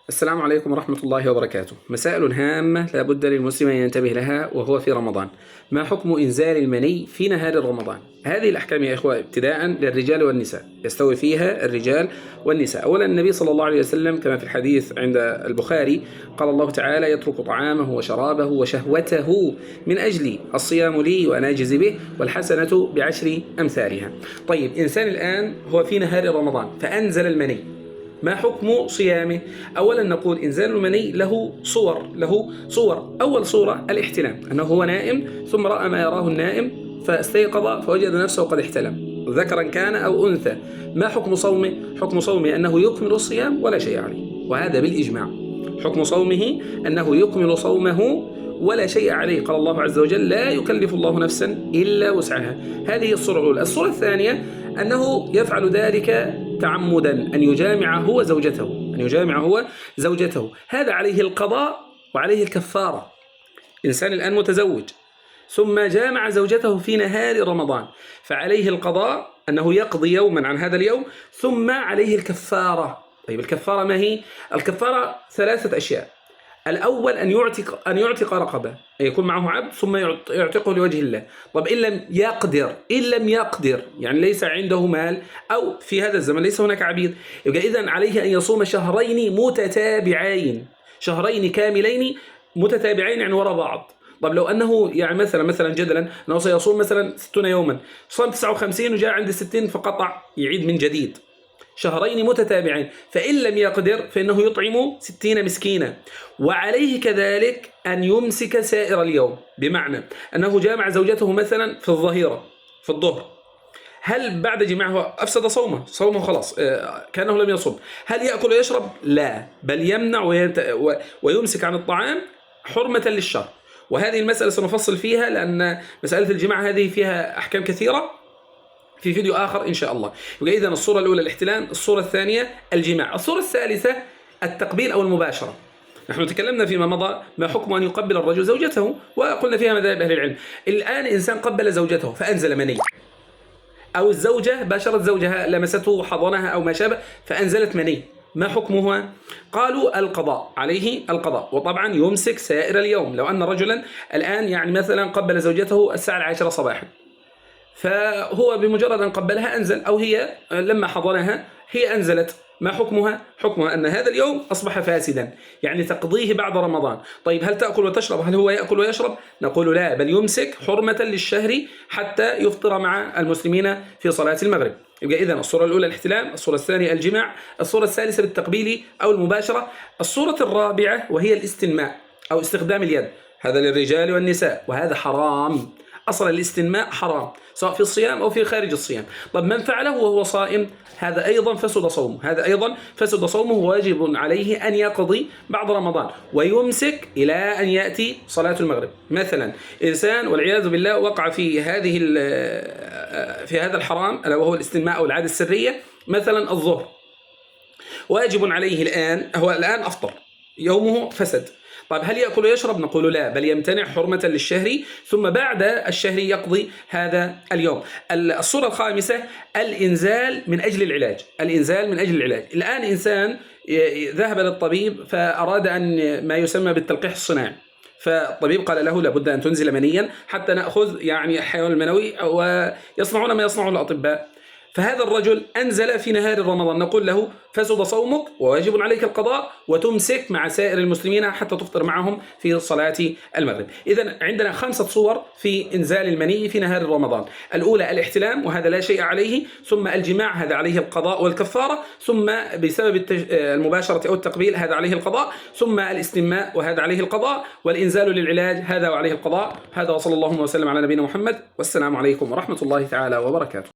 السلام عليكم ورحمة الله وبركاته. مسائل هامة لا بد للمسلم أن ينتبه لها وهو في رمضان. ما حكم إنزال المني في نهار رمضان؟ هذه الأحكام يا إخوة ابتداء للرجال والنساء، يستوي فيها الرجال والنساء. أولا النبي صلى الله عليه وسلم كما في الحديث عند البخاري قال الله تعالى: يترك طعامه وشرابه وشهوته من أجلي، الصيام لي وأنا أجزي به والحسنة بعشر أمثالها. طيب، إنسان الآن هو في نهار رمضان فأنزل المني، ما حكم صيامه؟ أولا نقول إنزال المني له صور. أول صورة الاحتلام، أنه هو نائم ثم رأى ما يراه النائم فاستيقظ فوجد نفسه قد احتلم، ذكرا كان أو أنثى. ما حكم صومه؟ حكم صومه أنه يكمل الصيام ولا شيء عليه، وهذا بالإجماع. حكم صومه أنه يكمل صومه ولا شيء عليه. قال الله عز وجل: لا يكلف الله نفسا إلا وسعها. هذه الصورة الأولى. الصورة الثانية أنه يفعل ذلك تعمدا، أن يجامع هو زوجته. هذا عليه القضاء وعليه الكفارة. إنسان الآن متزوج ثم جامع زوجته في نهار رمضان، فعليه القضاء أنه يقضي يوما عن هذا اليوم، ثم عليه الكفارة. طيب، الكفارة ما هي؟ الكفارة 3 أشياء. الأول أن يعتق رقبة، أن يكون معه عبد ثم يعتقه لوجه الله. طب إن لم يقدر يعني ليس عنده مال، أو في هذا الزمن ليس هناك عبيد، يبقى إذن عليه أن يصوم شهرين متتابعين، شهرين كاملين متتابعين يعني وراء بعض. طب لو أنه يعني مثلا جدلا أنه سيصوم مثلا 60 يوما، صام 59 وجاء عند 60 فقطع، يعيد من جديد شهرين متتابعين. فإن لم يقدر فإنه يطعم 60 مسكينا، وعليه كذلك أن يمسك سائر اليوم. بمعنى أنه جامع زوجته مثلا في الظهيرة في الظهر، هل بعد جماعه أفسد صومه خلاص كأنه لم يصوم؟ هل يأكل ويشرب؟ لا، بل يمنع ويمسك عن الطعام حرمة للشر. وهذه المسألة سنفصل فيها، لأن مسألة الجماع هذه فيها أحكام كثيرة في فيديو آخر إن شاء الله. يبقى إذن الصورة الأولى الاحتلام، الصورة الثانية الجماع، الصورة الثالثة التقبيل أو المباشرة. نحن تكلمنا فيما مضى ما حكم أن يقبل الرجل زوجته، وقلنا فيها مذاهب أهل العلم. الآن إنسان قبل زوجته فأنزل مني، أو الزوجة باشرت زوجها، لمسته حضنها أو ما شابه فأنزلت مني، ما حكمها؟ قالوا القضاء، عليه القضاء، وطبعا يمسك سائر اليوم. لو أن رجلا الآن يعني مثلا قبل زوجته الساعة 10 صباحا، فهو بمجرد أن قبلها أنزل، أو هي لما حضنها هي أنزلت، ما حكمها؟ حكمها أن هذا اليوم أصبح فاسدا، يعني تقضيه بعد رمضان. طيب، هل تأكل وتشرب؟ هل هو يأكل ويشرب؟ نقول لا، بل يمسك حرمة للشهر حتى يفطر مع المسلمين في صلاة المغرب. يبقى إذن الصورة الأولى الاحتلام، الصورة الثانية الجماع، الصورة الثالثة بالتقبيل أو المباشرة، الصورة الرابعة وهي الاستنماء أو استخدام اليد. هذا للرجال والنساء، وهذا حرام. أصلا الاستنماء حرام سواء في الصيام أو في خارج الصيام. طب من فعله وهو صائم هذا أيضا فسد صومه، واجب عليه أن يقضي بعد رمضان ويمسك إلى أن يأتي صلاة المغرب. مثلا إنسان والعياذ بالله وقع في هذا الحرام وهو الاستنماء أو العادة السرية، مثلا الظهر، واجب عليه هو الآن أفطر، يومه فسد. طيب، هل يأكل ويشرب؟ نقول لا، بل يمتنع حرمة للشهر، ثم بعد الشهر يقضي هذا اليوم. الصورة الخامسة الإنزال من أجل العلاج. الآن إنسان ذهب للطبيب فأراد أن ما يسمى بالتلقيح الصناعي، فالطبيب قال له لابد أن تنزل منيا حتى نأخذ يعني الحيوان المنوي، ويصنعون ما يصنعه الأطباء. فهذا الرجل أنزل في نهار رمضان، نقول له فسد صومك وواجب عليك القضاء، وتمسك مع سائر المسلمين حتى تفطر معهم في صلاة المغرب. إذن عندنا 5 صور في إنزال المني في نهار رمضان. الأولى الاحتلام، وهذا لا شيء عليه، ثم الجماع، هذا عليه القضاء والكفارة، ثم بسبب المباشرة أو التقبيل هذا عليه القضاء، ثم الاستنماء وهذا عليه القضاء، والإنزال للعلاج هذا وعليه القضاء. هذا وصلى الله وسلم على نبينا محمد، والسلام عليكم ورحمة الله تعالى وبركاته.